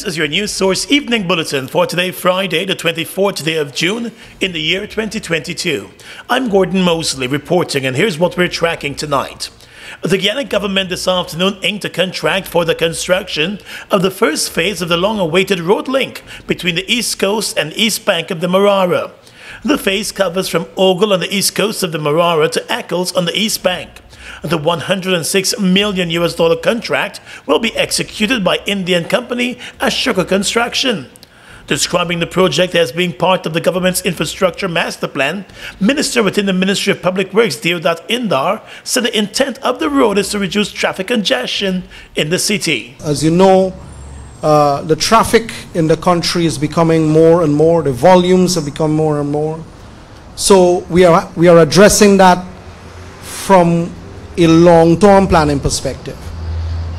This is your News Source Evening Bulletin for today, Friday, the 24th day of June in the year 2022. I'm Gordon Mosley reporting, and here's what we're tracking tonight. The Guyana government this afternoon inked a contract for the construction of the first phase of the long-awaited road link between the east coast and east bank of the Marara. The phase covers from Ogle on the east coast of the Marara to Eccles on the east bank. The $106 million contract will be executed by Indian company Ashoka Construction. Describing the project as being part of the government's infrastructure master plan, Minister within the Ministry of Public Works, Deodat Indar, said the intent of the road is to reduce traffic congestion in the city. As you know, the traffic in the country is becoming more and more. The volumes have become more and more. So we are addressing that from a long-term planning perspective.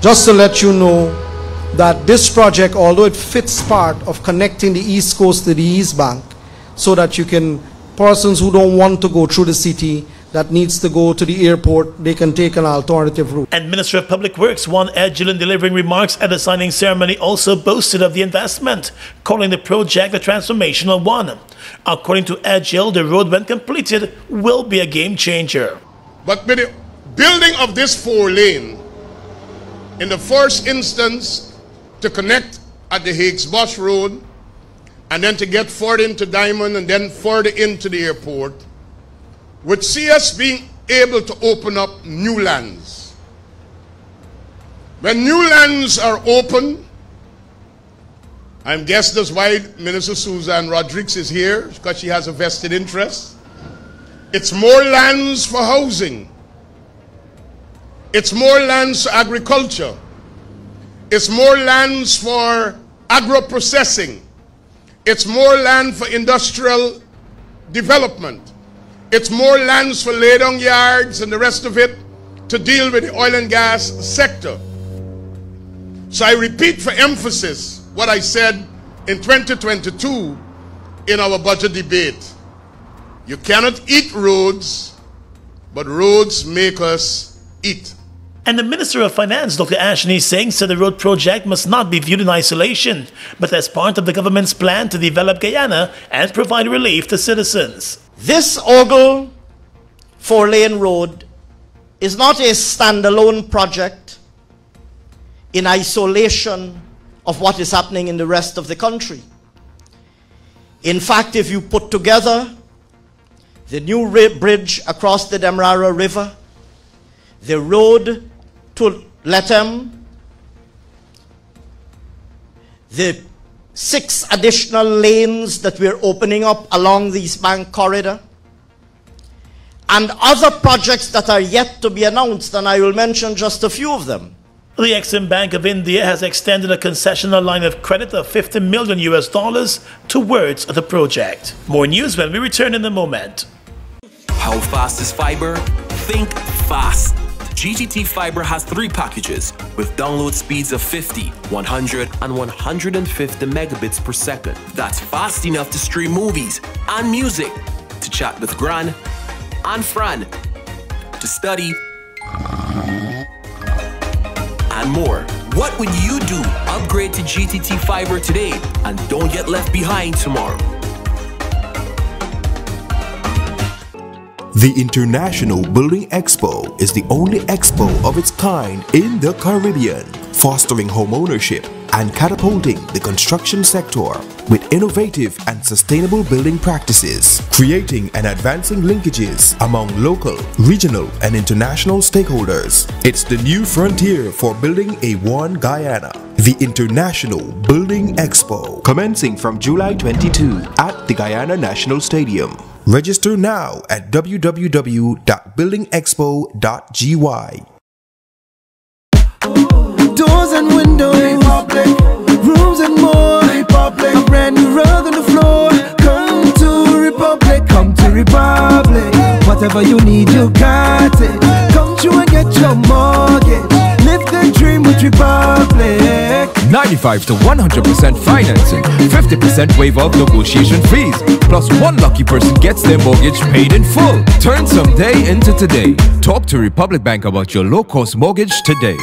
Just to let you know that this project, although it fits part of connecting the east coast to the east bank, so that you can, persons who don't want to go through the city, that needs to go to the airport, they can take an alternative route. And Minister of Public Works Juan Edgil, delivering remarks at the signing ceremony, also boasted of the investment, calling the project a transformational one. According to Edgil, the road, when completed, will be a game changer. But with the building of this 4-lane, in the first instance, to connect at the Higgs Bus Road, and then to get further into Diamond and then further into the airport, would see us being able to open up new lands. When new lands are open, I'm guessing that's why Minister Susan Rodriguez is here, because she has a vested interest. It's more lands for housing. It's more lands for agriculture. It's more lands for agro-processing. It's more land for industrial development. It's more lands for lay-down yards and the rest of it to deal with the oil and gas sector. So I repeat for emphasis what I said in 2022 in our budget debate. You cannot eat roads, but roads make us eat. And the Minister of Finance, Dr. Ashni Singh, said the road project must not be viewed in isolation, but as part of the government's plan to develop Guyana and provide relief to citizens. This Ogle 4-lane road is not a standalone project in isolation of what is happening in the rest of the country. In fact, if you put together the new bridge across the Demerara River, the road to Lethem, the 6 additional lanes that we're opening up along the East Bank corridor, and other projects that are yet to be announced, and I will mention just a few of them. The Exim Bank of India has extended a concessional line of credit of $50 million towards the project. More news when we return in a moment. How fast is fiber? Think fast. GTT Fiber has 3 packages with download speeds of 50, 100, and 150 megabits per second. That's fast enough to stream movies and music, to chat with Gran and Fran, to study, and more. What would you do? Upgrade to GTT Fiber today and don't get left behind tomorrow. The International Building Expo is the only expo of its kind in the Caribbean, fostering homeownership and catapulting the construction sector with innovative and sustainable building practices, creating and advancing linkages among local, regional, and international stakeholders. It's the new frontier for building a One Guyana. The International Building Expo, commencing from July 22 at the Guyana National Stadium. Register now at www.buildingexpo.gy. Doors and windows, Republic. Rooms and more, Republic. A brand new rug on the floor. Come to Republic, come to Republic. Whatever you need, you got it. Come to and get your mortgage. Live the dream with Republic. 95 to 100% financing, 50% waiver of negotiation fees, plus one lucky person gets their mortgage paid in full. Turn someday into today. Talk to Republic Bank about your low-cost mortgage today.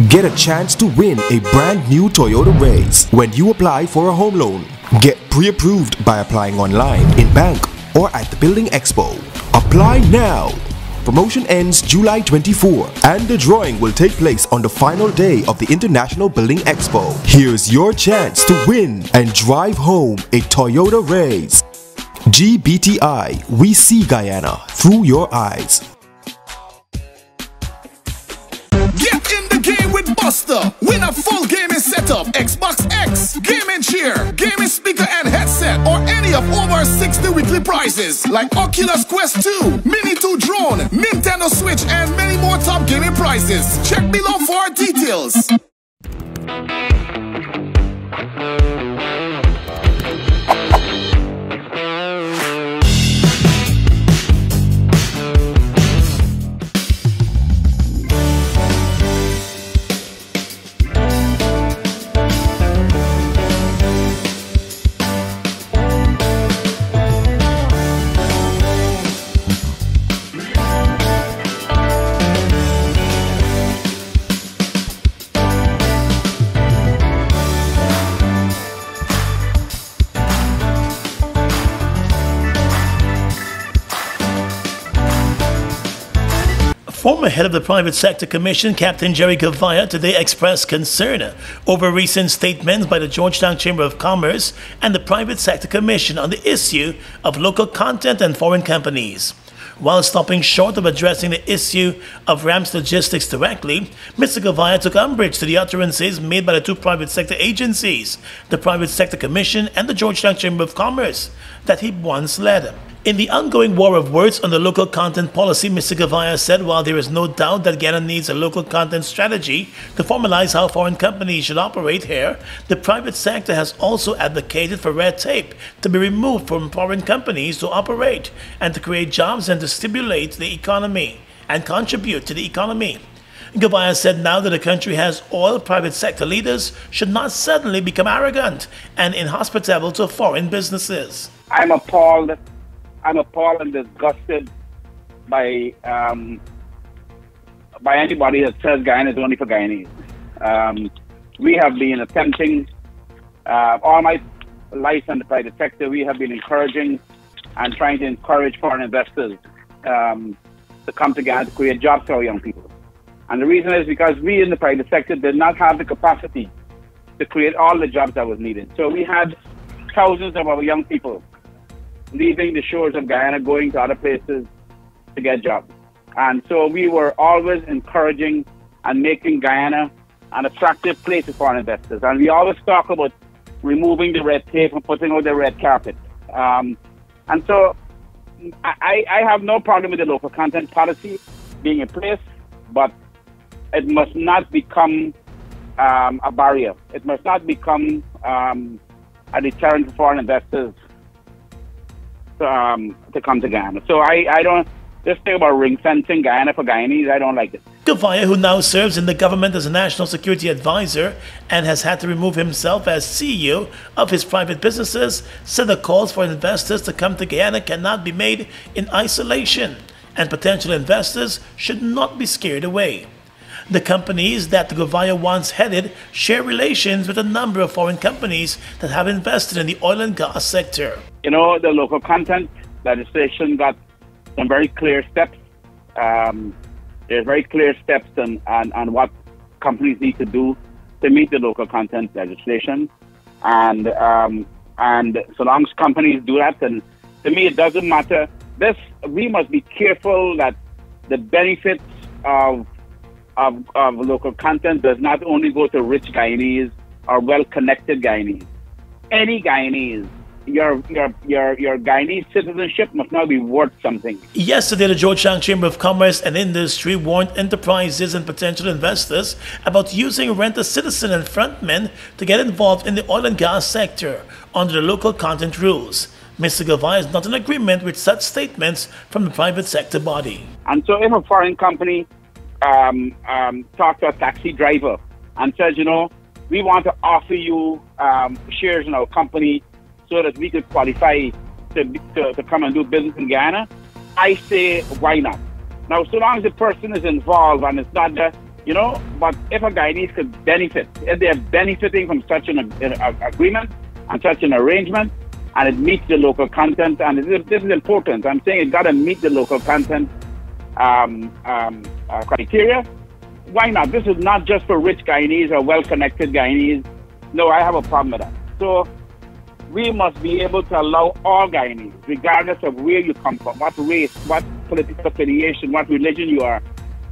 Get a chance to win a brand new Toyota Race when you apply for a home loan. Get pre-approved by applying online, in bank, or at the Building Expo. Apply now! Promotion ends July 24 and the drawing will take place on the final day of the International Building Expo. Here's your chance to win and drive home a Toyota Race. GBTI, we see Guyana through your eyes. Get in the game with Buster. Win a full gaming setup, Xbox X, gaming chair, gaming speaker and headset, or any of over 60 weekly prizes like Oculus Quest 2, Mini 2 drone, Nintendo Switch, and many more top gaming prizes. Check below for details. Former head of the Private Sector Commission, Captain Jerry Gavaya, today expressed concern over recent statements by the Georgetown Chamber of Commerce and the Private Sector Commission on the issue of local content and foreign companies. While stopping short of addressing the issue of Rams Logistics directly, Mr. Gavaya took umbrage to the utterances made by the two private sector agencies, the Private Sector Commission and the Georgetown Chamber of Commerce, that he once led. In the ongoing war of words on the local content policy, Mr. Gavaya said while there is no doubt that Guyana needs a local content strategy to formalize how foreign companies should operate here, the private sector has also advocated for red tape to be removed from foreign companies to operate and to create jobs and to stimulate the economy and contribute to the economy. Gavaya said now that the country has oil, private sector leaders should not suddenly become arrogant and inhospitable to foreign businesses. I'm appalled and disgusted by anybody that says Guyana is only for Guyanese. We have been attempting, all my life in the private sector, we have been encouraging and trying to encourage foreign investors to come to Guyana to create jobs for our young people. And the reason is because we in the private sector did not have the capacity to create all the jobs that was needed. So we had thousands of our young people leaving the shores of Guyana, going to other places to get jobs. And so we were always encouraging and making Guyana an attractive place for foreign investors. And we always talk about removing the red tape and putting out the red carpet. And so I have no problem with the local content policy being in place, but it must not become a barrier. It must not become a deterrent for foreign investors to come to Guyana. So I don't, this thing about ring fencing Guyana for Guyanese, I don't like it. Gavaya, who now serves in the government as a national security advisor and has had to remove himself as CEO of his private businesses, said the calls for investors to come to Guyana cannot be made in isolation and potential investors should not be scared away. The companies that Gavaya once headed share relations with a number of foreign companies that have invested in the oil and gas sector. You know, the local content legislation got some very clear steps. There's very clear steps on what companies need to do to meet the local content legislation. And so long as companies do that, and to me it doesn't matter. We must be careful that the benefits of local content does not only go to rich Guyanese or well-connected Guyanese. Any Guyanese, your Guyanese citizenship must now be worth something. Yesterday, the Georgetown Chamber of Commerce and Industry warned enterprises and potential investors about using rent-a-citizen and frontmen to get involved in the oil and gas sector under the local content rules. Mr. Gavaya is not in agreement with such statements from the private sector body. And so if a foreign company talk to a taxi driver and says, you know, we want to offer you shares in our company so that we could qualify to come and do business in Guyana, I say, why not? Now, so long as the person is involved and it's not that You know, but if a Guyanese could benefit, if they're benefiting from such an agreement and such an arrangement, and it meets the local content, and this is important. I'm saying it got to meet the local content criteria. Why not? This is not just for rich Guyanese or well-connected Guyanese. No, I have a problem with that. So we must be able to allow all Guyanese, regardless of where you come from, what race, what political affiliation, what religion you are,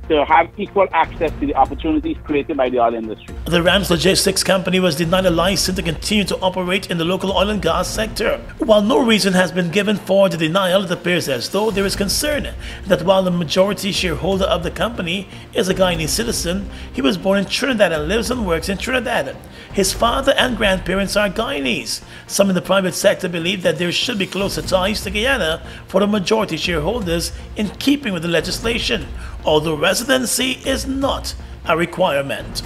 to have equal access to the opportunities created by the oil industry. The Rams Logistics Company was denied a license to continue to operate in the local oil and gas sector. While no reason has been given for the denial, it appears as though there is concern that while the majority shareholder of the company is a Guyanese citizen, he was born in Trinidad and lives and works in Trinidad. His father and grandparents are Guyanese. Some in the private sector believe that there should be closer ties to Guyana for the majority shareholders in keeping with the legislation, although residency is not a requirement.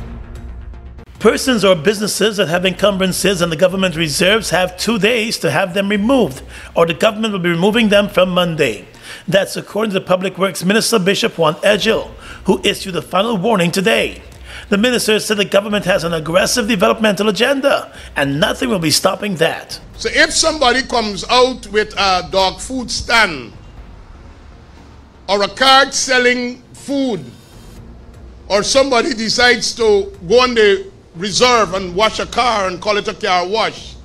Persons or businesses that have encumbrances and the government reserves have 2 days to have them removed, or the government will be removing them from Monday. That's according to the Public Works Minister Bishop Juan Edgel, who issued a final warning today. The minister said the government has an aggressive developmental agenda, and nothing will be stopping that. So if somebody comes out with a dog food stand, or a cart selling food, or somebody decides to go on the reserve and wash a car and call it a car wash,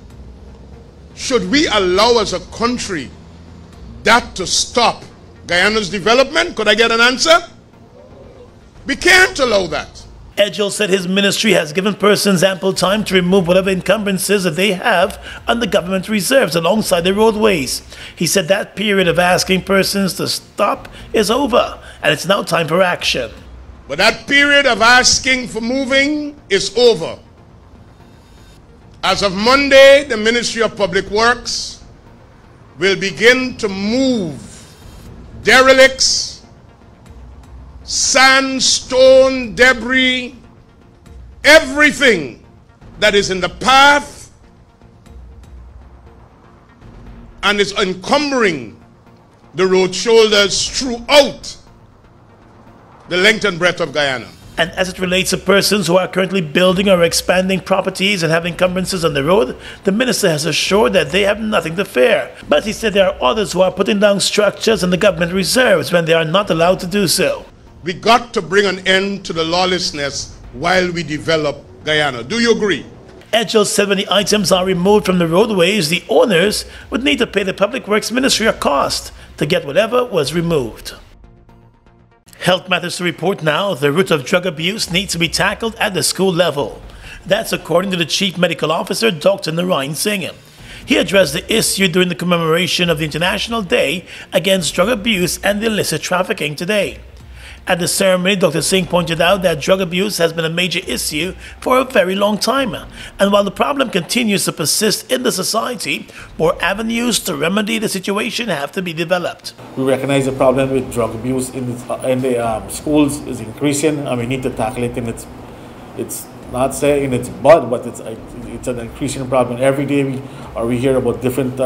should we allow as a country that to stop Guyana's development? Could I get an answer? We can't allow that. Edgel said his ministry has given persons ample time to remove whatever encumbrances that they have on the government reserves alongside the roadways. He said that period of asking persons to stop is over, and it's now time for action. But that period of asking for moving is over. As of Monday, the Ministry of Public Works will begin to move derelicts, sandstone, debris, everything that is in the path and is encumbering the road shoulders throughout the length and breadth of Guyana. And as it relates to persons who are currently building or expanding properties and have encumbrances on the road, the minister has assured that they have nothing to fear. But he said there are others who are putting down structures in the government reserves when they are not allowed to do so. We got to bring an end to the lawlessness while we develop Guyana. Do you agree? Edgel said when the items are removed from the roadways, the owners would need to pay the Public Works Ministry a cost to get whatever was removed. Health matters to report now. The root of drug abuse needs to be tackled at the school level. That's according to the Chief Medical Officer, Dr. Narayan Singh. He addressed the issue during the commemoration of the International Day Against Drug Abuse and Illicit Trafficking today. At the ceremony, Dr. Singh pointed out that drug abuse has been a major issue for a very long time. And while the problem continues to persist in the society, more avenues to remedy the situation have to be developed. We recognize the problem with drug abuse in the schools is increasing, and we need to tackle it in it's not saying in its bud, but it's an increasing problem. Every day we hear about different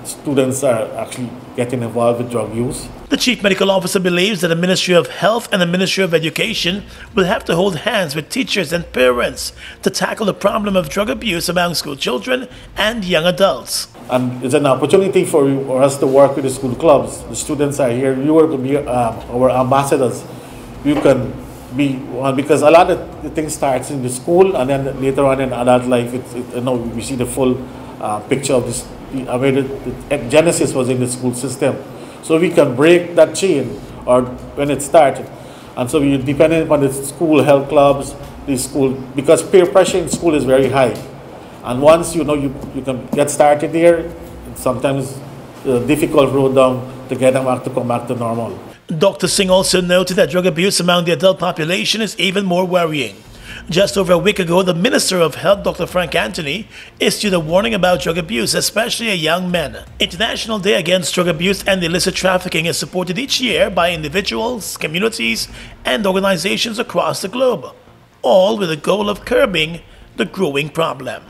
students are actually getting involved with drug use. The Chief Medical Officer believes that the Ministry of Health and the Ministry of Education will have to hold hands with teachers and parents to tackle the problem of drug abuse among school children and young adults. And it's an opportunity for us to work with the school clubs. The students are here. You are to be our ambassadors. You can be one, because a lot of the things starts in the school, and then later on in adult life, we see the full picture of this. I mean, the genesis was in the school system. So we can break that chain, or when it started. And so we dependent upon the school health clubs, the school, because peer pressure in school is very high. And once you can get started there, it's sometimes a difficult road down to get them to come back to normal. Dr. Singh also noted that drug abuse among the adult population is even more worrying. Just over a week ago, the Minister of Health, Dr. Frank Anthony, issued a warning about drug abuse, especially young men. International Day Against Drug Abuse and Illicit Trafficking is supported each year by individuals, communities, and organizations across the globe, all with the goal of curbing the growing problem.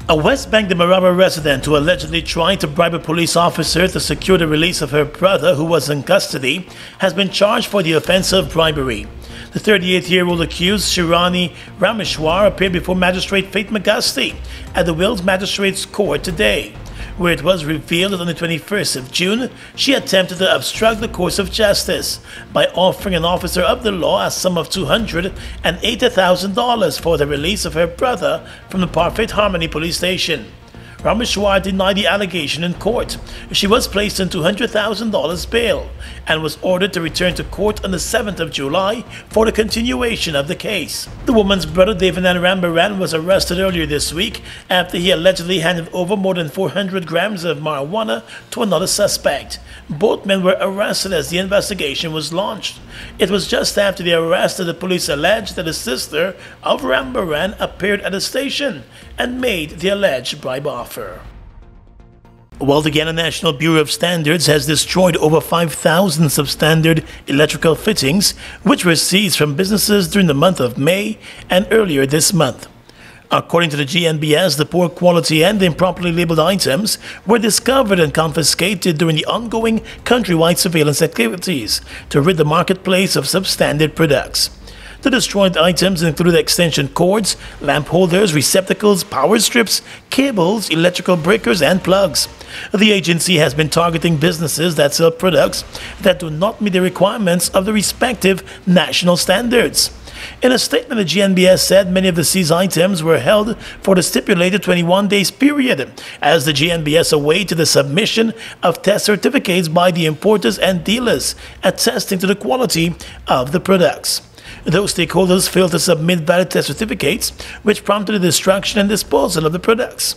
A West Bank Demerara resident who allegedly tried to bribe a police officer to secure the release of her brother who was in custody has been charged for the offense of bribery. The 38-year-old accused, Shirani Rameshwar, appeared before Magistrate Faith McGusty at the Wills Magistrates Court today, where it was revealed that on the 21st of June, she attempted to obstruct the course of justice by offering an officer of the law a sum of $280,000 for the release of her brother from the Parfait Harmony police station. Rameshwar denied the allegation in court. She was placed on $200,000 bail and was ordered to return to court on the 7th of July for the continuation of the case. The woman's brother, Devanan Rambaran, was arrested earlier this week after he allegedly handed over more than 400 grams of marijuana to another suspect. Both men were arrested as the investigation was launched. It was just after the arrest that the police alleged that the sister of Rambaran appeared at the station and made the alleged bribe offer. While the Guyana National Bureau of Standards has destroyed over 5,000 substandard electrical fittings, which were seized from businesses during the month of May and earlier this month. According to the GNBS, the poor quality and improperly labeled items were discovered and confiscated during the ongoing countrywide surveillance activities to rid the marketplace of substandard products. The destroyed items included extension cords, lamp holders, receptacles, power strips, cables, electrical breakers, and plugs. The agency has been targeting businesses that sell products that do not meet the requirements of the respective national standards. In a statement, the GNBS said many of the seized items were held for the stipulated 21 days period, as the GNBS awaited the submission of test certificates by the importers and dealers attesting to the quality of the products. Those stakeholders failed to submit valid test certificates, which prompted the destruction and disposal of the products.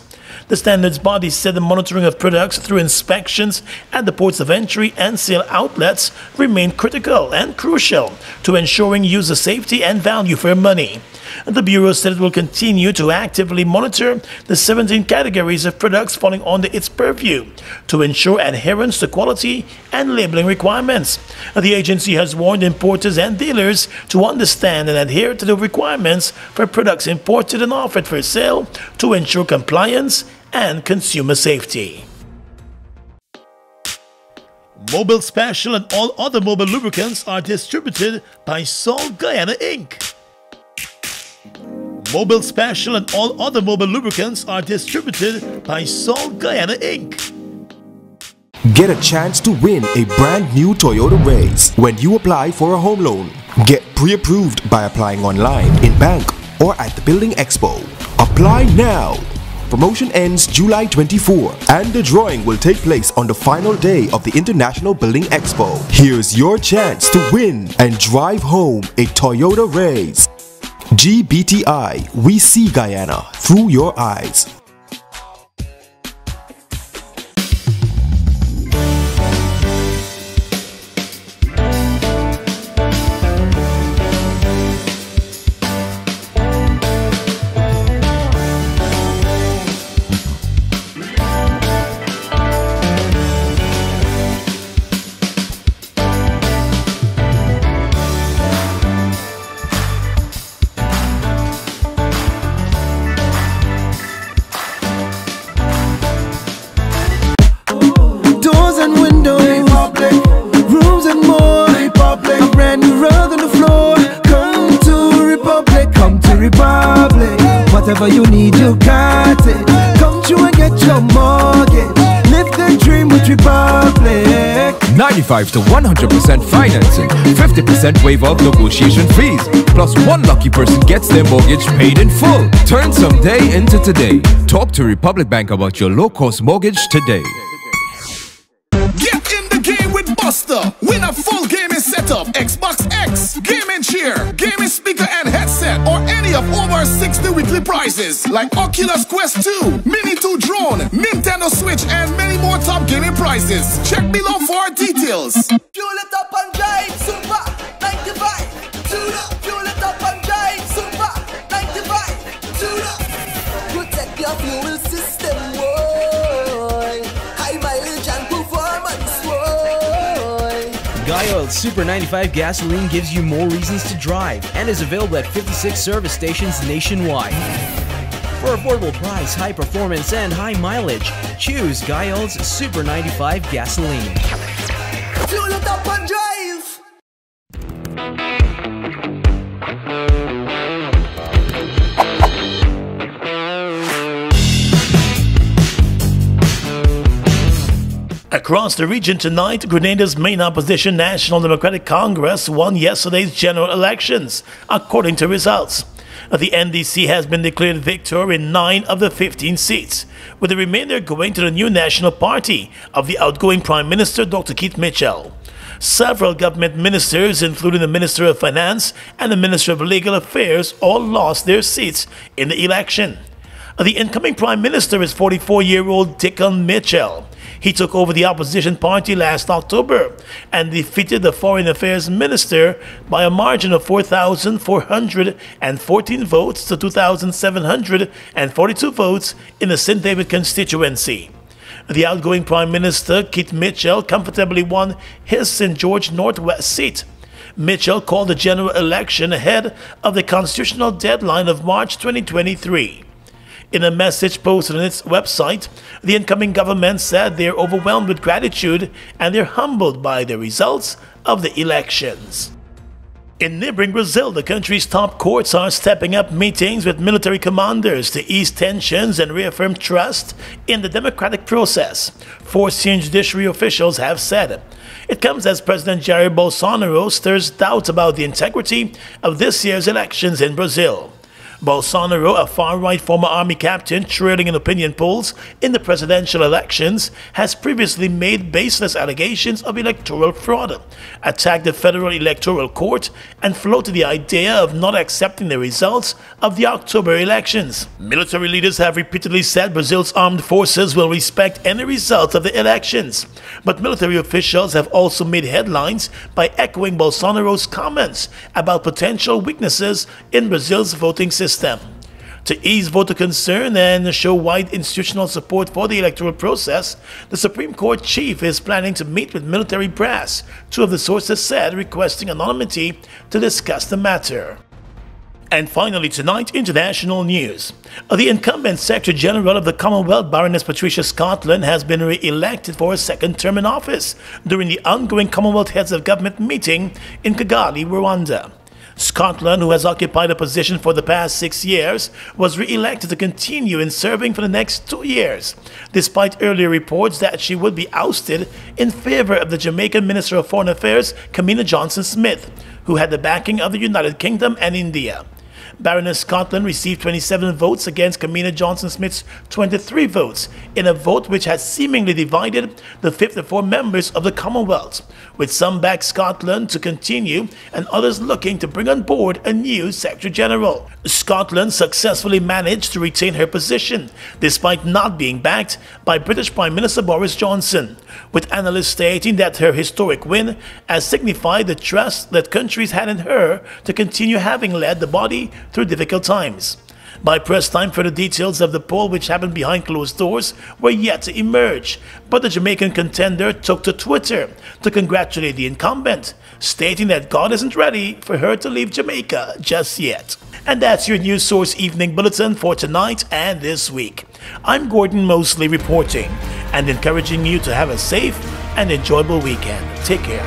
The standards body said the monitoring of products through inspections at the ports of entry and sale outlets remained critical and crucial to ensuring user safety and value for money. The Bureau said it will continue to actively monitor the 17 categories of products falling under its purview to ensure adherence to quality and labeling requirements. The agency has warned importers and dealers to understand and adhere to the requirements for products imported and offered for sale to ensure compliance and consumer safety. Mobil Special and all other Mobil lubricants are distributed by Salt Guyana Inc. Mobil Special and all other Mobil lubricants are distributed by Salt Guyana Inc. Get a chance to win a brand new Toyota Race when you apply for a home loan. Get pre-approved by applying online, in bank, or at the Building Expo. Apply now! Promotion ends July 24 and the drawing will take place on the final day of the International Building Expo. Here's your chance to win and drive home a Toyota Race. GBTI, we see Guyana through your eyes. Whatever you need, you got it. Come through and get your mortgage. Live the dream with Republic. 95 to 100% financing, 50% waiver of negotiation fees, plus one lucky person gets their mortgage paid in full. Turn someday into today. Talk to Republic Bank about your low-cost mortgage today. Get in the game with Buster. Win a full gaming setup, Xbox X, gaming chair, gaming speaker and headset, or any of over 60 weekly prizes like Oculus Quest 2, Mini 2 drone, Nintendo Switch, and many more top gaming prizes. Check below for details. Fuel it up and drive, Super 95. Fuel it up and drive, Super 95. Protect your fuel system, boy. High mileage and performance, boy. Guyana Super 95 gasoline gives you more reasons to drive and is available at 56 service stations nationwide. For affordable price, high performance, and high mileage, choose Guyana's Super 95 gasoline. Fuel it up and drive. Across the region tonight, Grenada's main opposition, National Democratic Congress, won yesterday's general elections, according to results. The NDC has been declared victor in 9 of the 15 seats, with the remainder going to the new National Party of the outgoing Prime Minister, Dr. Keith Mitchell. Several government ministers, including the Minister of Finance and the Minister of Legal Affairs, all lost their seats in the election. The incoming Prime Minister is 44-year-old Dickon Mitchell. He took over the opposition party last October and defeated the Foreign Affairs Minister by a margin of 4,414 votes to 2,742 votes in the St. David constituency. The outgoing Prime Minister, Keith Mitchell, comfortably won his St. George Northwest seat. Mitchell called the general election ahead of the constitutional deadline of March 2023. In a message posted on its website, the incoming government said they are overwhelmed with gratitude and they're humbled by the results of the elections. In neighboring Brazil, the country's top courts are stepping up meetings with military commanders to ease tensions and reaffirm trust in the democratic process, 4 senior judiciary officials have said. It comes as President Jair Bolsonaro stirs doubts about the integrity of this year's elections in Brazil. Bolsonaro, a far-right former army captain trailing in opinion polls in the presidential elections, has previously made baseless allegations of electoral fraud, attacked the Federal Electoral Court, and floated the idea of not accepting the results of the October elections. Military leaders have repeatedly said Brazil's armed forces will respect any result of the elections, but military officials have also made headlines by echoing Bolsonaro's comments about potential weaknesses in Brazil's voting system. To ease voter concern and show wide institutional support for the electoral process, the Supreme Court chief is planning to meet with military brass, 2 of the sources said, requesting anonymity to discuss the matter. And finally tonight, international news. The incumbent Secretary General of the Commonwealth, Baroness Patricia Scotland, has been re-elected for a 2nd term in office during the ongoing Commonwealth Heads of Government meeting in Kigali, Rwanda. Scotland, who has occupied a position for the past 6 years, was re-elected to continue in serving for the next 2 years, despite earlier reports that she would be ousted in favor of the Jamaican Minister of Foreign Affairs, Kamina Johnson-Smith, who had the backing of the United Kingdom and India. Baroness Scotland received 27 votes against Kamina Johnson-Smith's 23 votes in a vote which has seemingly divided the 54 members of the Commonwealth, with some back Scotland to continue and others looking to bring on board a new Secretary General. Scotland successfully managed to retain her position despite not being backed by British Prime Minister Boris Johnson, with analysts stating that her historic win has signified the trust that countries had in her to continue having led the body through difficult times. By press time, further details of the poll, which happened behind closed doors, were yet to emerge, but the Jamaican contender took to Twitter to congratulate the incumbent, stating that God isn't ready for her to leave Jamaica just yet. And that's your News Source Evening Bulletin for tonight and this week. I'm Gordon Mosley reporting and encouraging you to have a safe and enjoyable weekend. Take care.